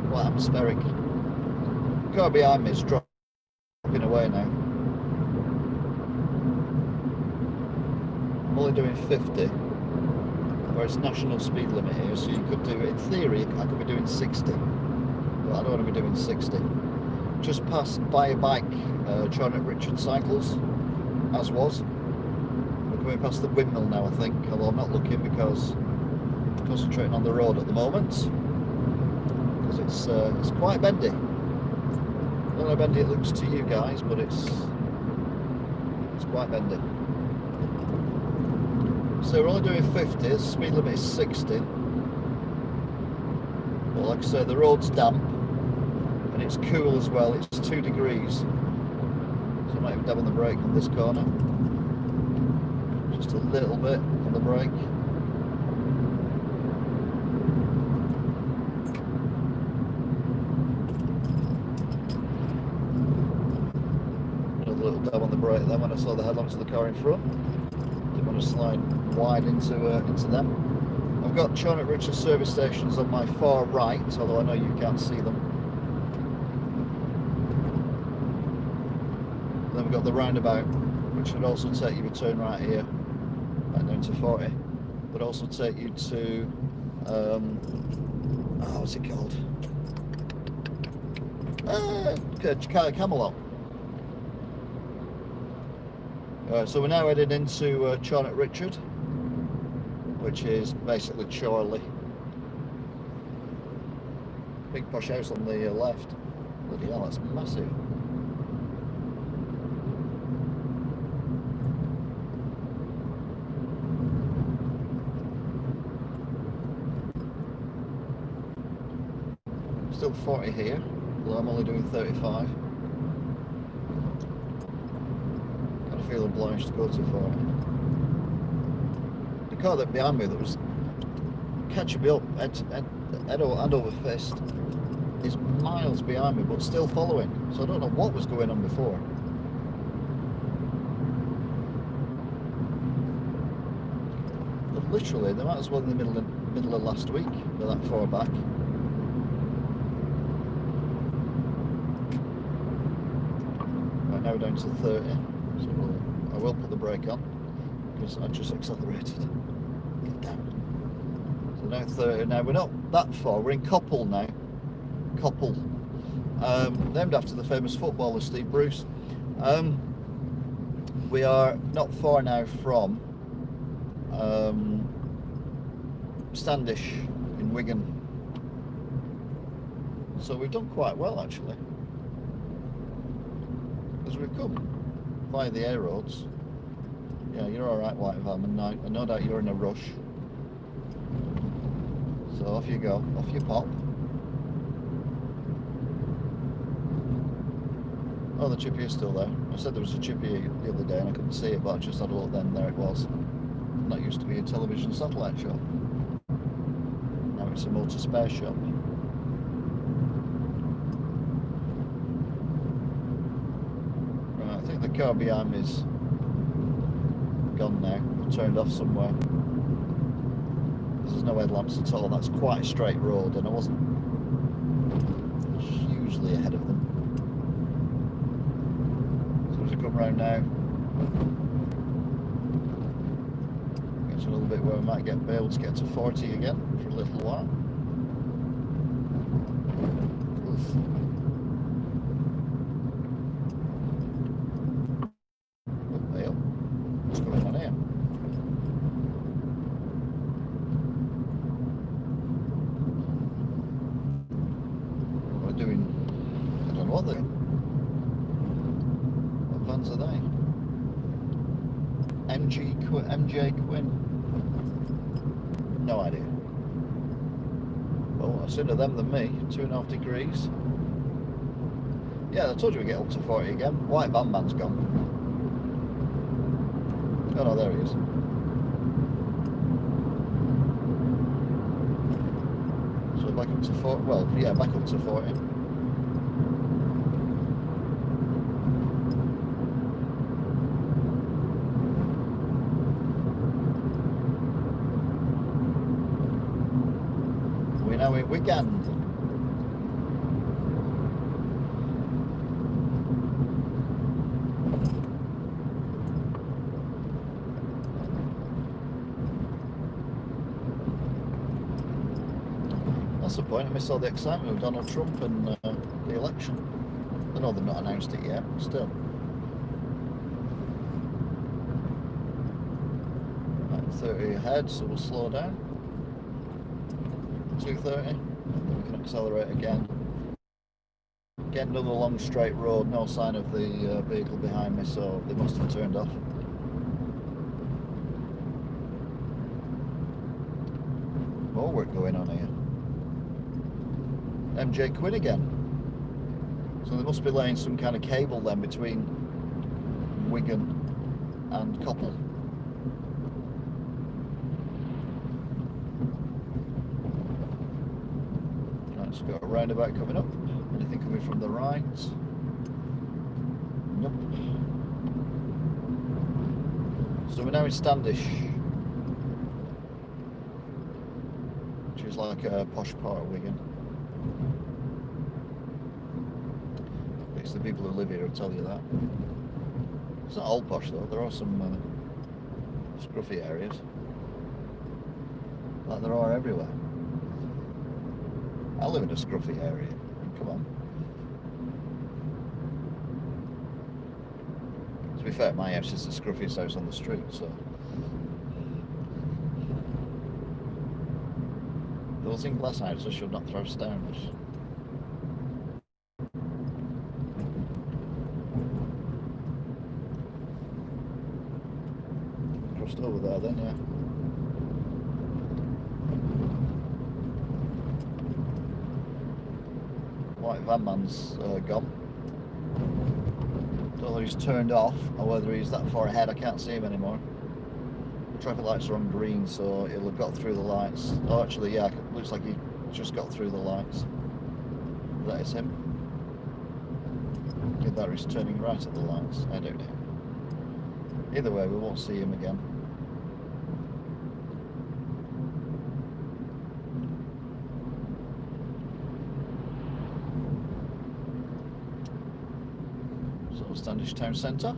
quite atmospheric. The car behind me is dropping away now. I'm only doing 50. Where it's national speed limit here, so you could do it, in theory, I could be doing 60, but I don't want to be doing 60. Just passed by a bike, Charnock Richard Cycles, as was. We're coming past the Windmill now, I think, although I'm not looking because I'm concentrating on the road at the moment. because it's quite bendy. I don't know how bendy it looks to you guys, but it's quite bendy. So we're only doing 50, the speed limit is 60. But like I say, the road's damp and it's cool as well, it's 2 degrees. So I might even dab on the brake on this corner. Just a little bit on the brake. Another little dab on the brake then when I saw the headlamps of the car in front. Didn't want to slide wide into them. I've got Charnock Richard service stations on my far right, although I know you can't see them. Then we've got the roundabout, which would also take you to turn right here, back down to 40, but also take you to, what's it called? Camelot. So we're now headed into Charnock Richard, which is basically Chorley. Big posh house on the left. Bloody hell, that's massive. Still 40 here, although I'm only doing 35. Kind of feel obliged to go to 40. The car that behind me that was catching me up head over fist is miles behind me, but still following. So I don't know what was going on before. But literally, they might as well in the middle of last week. They're that far back. Right now we're down to 30, so I will put the brake on because I just accelerated. Get down. So now 30. Now we're not that far. We're in Coppell now. Coppell, named after the famous footballer Steve Bruce. We are not far now from Standish in Wigan, so we've done quite well actually, because we've come via the air roads. Yeah, you're alright, White Van, and no doubt you're in a rush, so off you go, off you pop. Oh, the chippy is still there. I said there was a chippy the other day and I couldn't see it, but I just had a look then, there it was. And that used to be a television satellite shop. Now it's a motor spare shop. Right, I think the car behind me is gone now. I've turned off somewhere. There's no headlamps at all. That's quite a straight road and I wasn't hugely ahead of them. Come round now. Get to a little bit where we might be able to get to 40 again for a little while. Oof. Oh, hey, what's going on here? We're doing, I don't know what they're doing. Vans are they? MJ Quinn? No idea. Well, sooner them than me. 2.5 degrees. Yeah, I told you we get up to 40 again. White Bandman's gone. Oh no, there he is. So back up to 40. Well, yeah, back up to 40. Now in Wigan. That's the point. I missed all the excitement of Donald Trump and the election. I know they've not announced it yet, but still. Right, 30 ahead, so we'll slow down. 230. And then we can accelerate again. Get another long straight road, no sign of the vehicle behind me, so they must have turned off. More work going on here. MJ Quinn again. So they must be laying some kind of cable then between Wigan and Coppell. Right, so got a roundabout coming up. Anything coming from the right? Nope. So we're now in Standish, which is like a posh part of Wigan. It's the people who live here who tell you that. It's not all posh though, there are some scruffy areas, like there are everywhere. I live in a scruffy area, come on. To be fair, my house is the scruffiest house on the street, so. Those in glass houses should not throw stones. Crossed over there then, yeah. White van man's gone. Don't know whether he's turned off or whether he's that far ahead. I can't see him anymore. The traffic lights are on green, so he'll have got through the lights. Oh, actually, yeah, it looks like he just got through the lights. That is him. Either he's turning right at the lights. I don't know. Either way, we won't see him again. Standish Town Centre.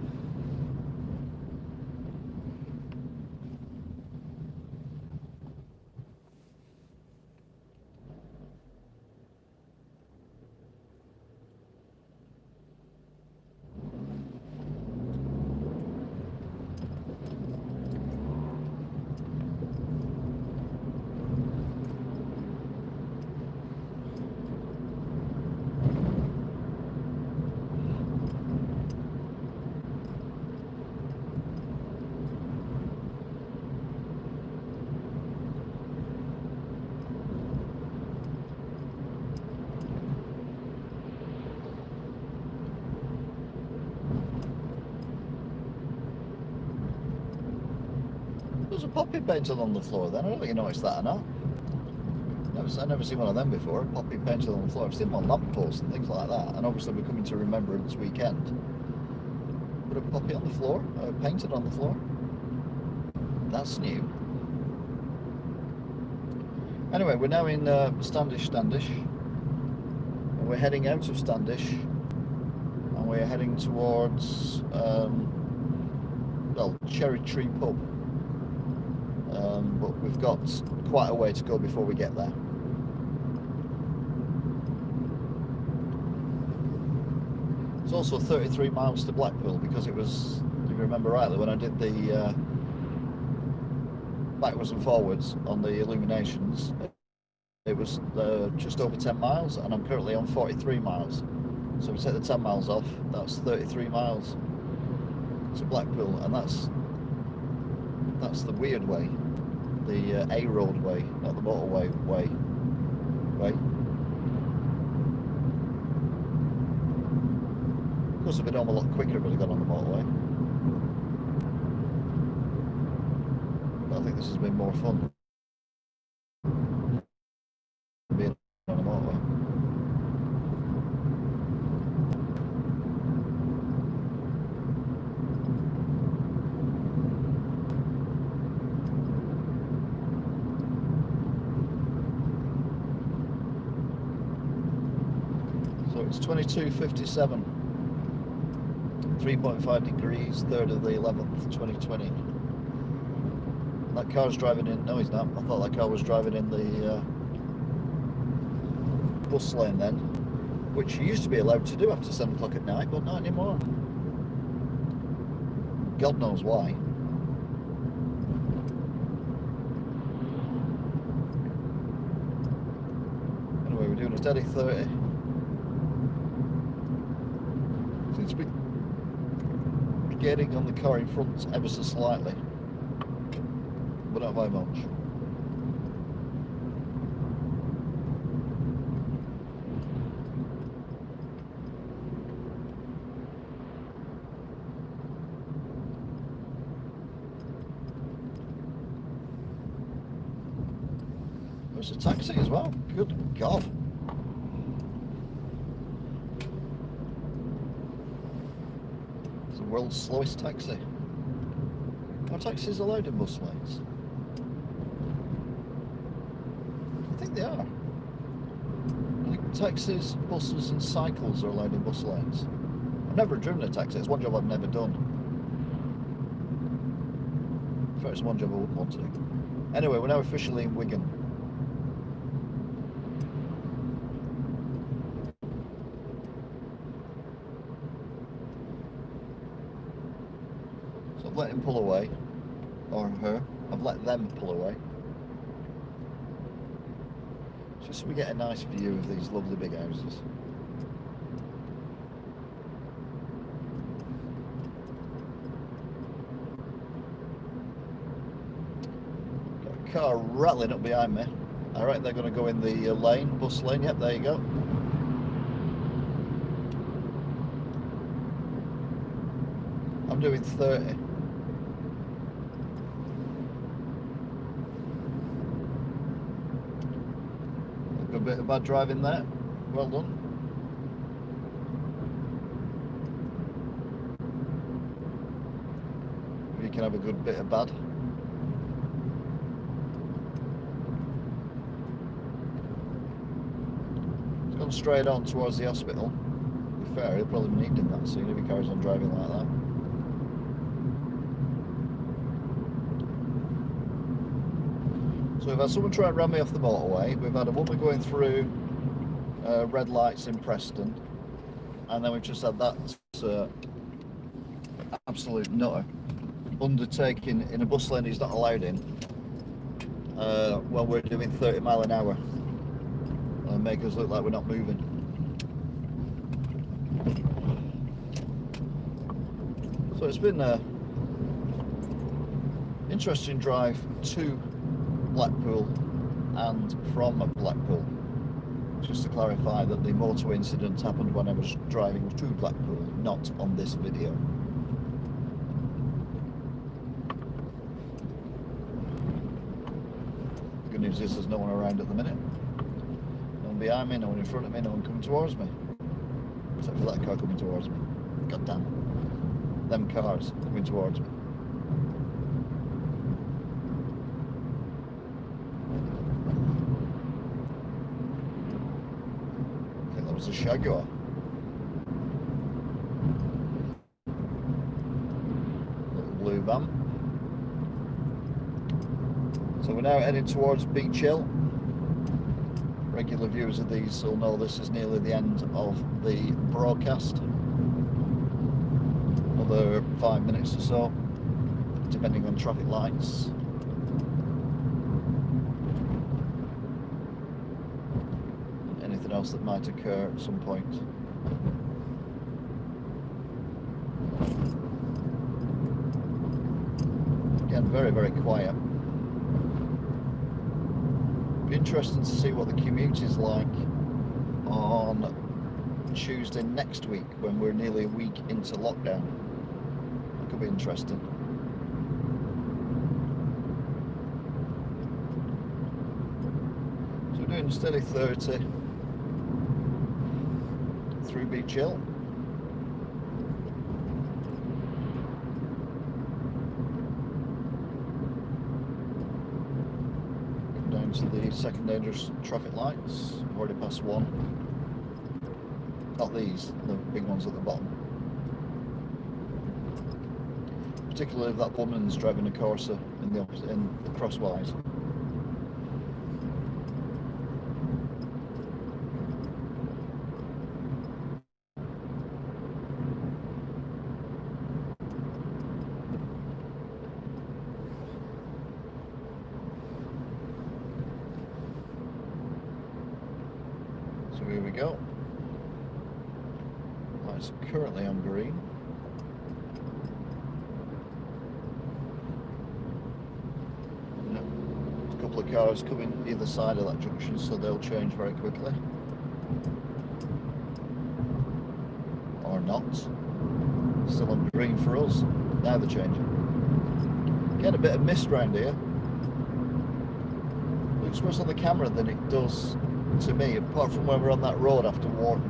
There's a poppy painted on the floor then. I don't think you noticed that or not. I've never seen one of them before. Poppy painted on the floor. I've seen them on lampposts and things like that. And obviously we're coming to Remembrance Weekend. But a poppy on the floor, painted on the floor. That's new. Anyway, we're now in Standish. And we're heading out of Standish. And we're heading towards, well, Cherry Tree Pub. But we've got quite a way to go before we get there. It's also 33 miles to Blackpool because it was, if you remember rightly, when I did the backwards and forwards on the illuminations, it was just over 10 miles and I'm currently on 43 miles. So we take the 10 miles off, that's 33 miles to Blackpool, and that's the weird way. The A road way, not the motorway way. Of course, it'd been home a lot quicker if it had gone on the motorway. But I think this has been more fun. Being on the motorway. It's 22:57, 3.5 degrees, 3rd of the 11th, 2020. That car's driving in, no he's not, I thought that car was driving in the bus lane then, which you used to be allowed to do after 7 o'clock at night, but not anymore. God knows why. Steady 30. Seems to be getting on the car in front ever so slightly, but not by much. There's a taxi as well. Good God. It's the world's slowest taxi. Are taxis allowed in bus lanes? I think they are. I think taxis, buses and cycles are allowed in bus lanes. I've never driven a taxi. It's one job I've never done. In fact, it's one job I wouldn't want to. Anyway, we're now officially in Wigan. I've let him pull away, or her. I've let them pull away, just so we get a nice view of these lovely big houses. Got a car rattling up behind me. I reckon they're going to go in the lane, bus lane. Yep, there you go. I'm doing 30. A bit of bad driving there. Well done. You can have a good bit of bad. It's gone straight on towards the hospital. To be fair, he'll probably need him that soon if he carries on driving like that. So we've had someone try and ram me off the motorway, we've had a woman going through red lights in Preston, and then we've just had that absolute nutter undertaking in a bus lane he's not allowed in when we're doing 30 mile an hour and make us look like we're not moving. So it's been an interesting drive to Blackpool and from Blackpool. Just to clarify that the motorway incident happened when I was driving to Blackpool, not on this video. The good news is there's no one around at the minute. No one behind me, no one in front of me, no one coming towards me. Except for that car coming towards me. God damn. Them cars coming towards me. A Jaguar. Little blue van. So we're now heading towards Beach Hill. Regular viewers of these will know this is nearly the end of the broadcast. Another 5 minutes or so, depending on traffic lights. Else that might occur at some point. Again, very, very quiet. Be interesting to see what the commute is like on Tuesday next week when we're nearly a week into lockdown. That could be interesting. So we're doing steady 30 through Beach Hill. Come down to the second dangerous traffic lights. I've already passed one. Not these, the big ones at the bottom. Particularly if that woman's driving a Corsa in the opposite, in the crosswise. here we go. Lights are currently on green. There's a couple of cars coming either side of that junction, so they'll change very quickly. Or not. Still on green for us. Now they're changing. Getting a bit of mist around here. Looks worse on the camera than it does to me, apart from when we're on that road after Warden.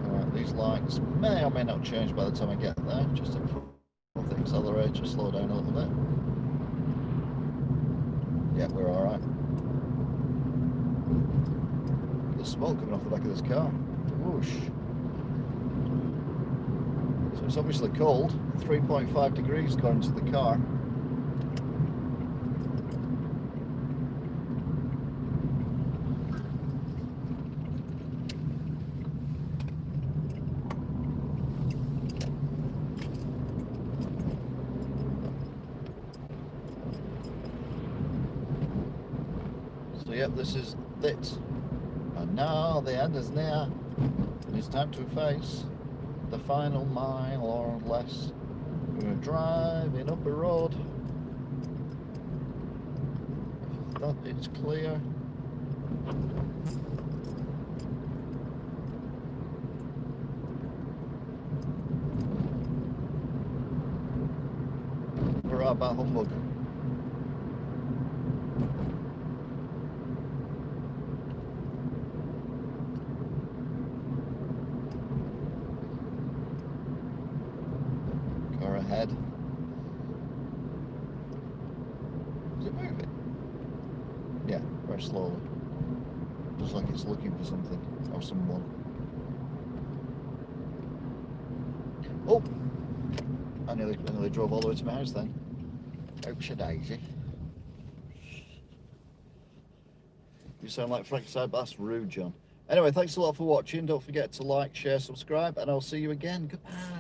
Alright, these lights may or may not change by the time I get there. Just a the accelerator, slow down a little bit. Yeah, we're alright. There's smoke coming off the back of this car. Whoosh. So it's obviously cold. 3.5 degrees according to the car. So yep, this is it. And now the end is near. And it's time to face the final mile or less. We're driving up a road. That is clear. We're out about Humbug. Car ahead. Is it moving? Yeah, very slowly. Looks like it's looking for something or someone. Oh! I nearly drove all the way to my house then. Ouch a daisy. You sound like Frankenstein, but that's rude, John. Anyway, thanks a lot for watching. Don't forget to like, share, subscribe, and I'll see you again. Goodbye.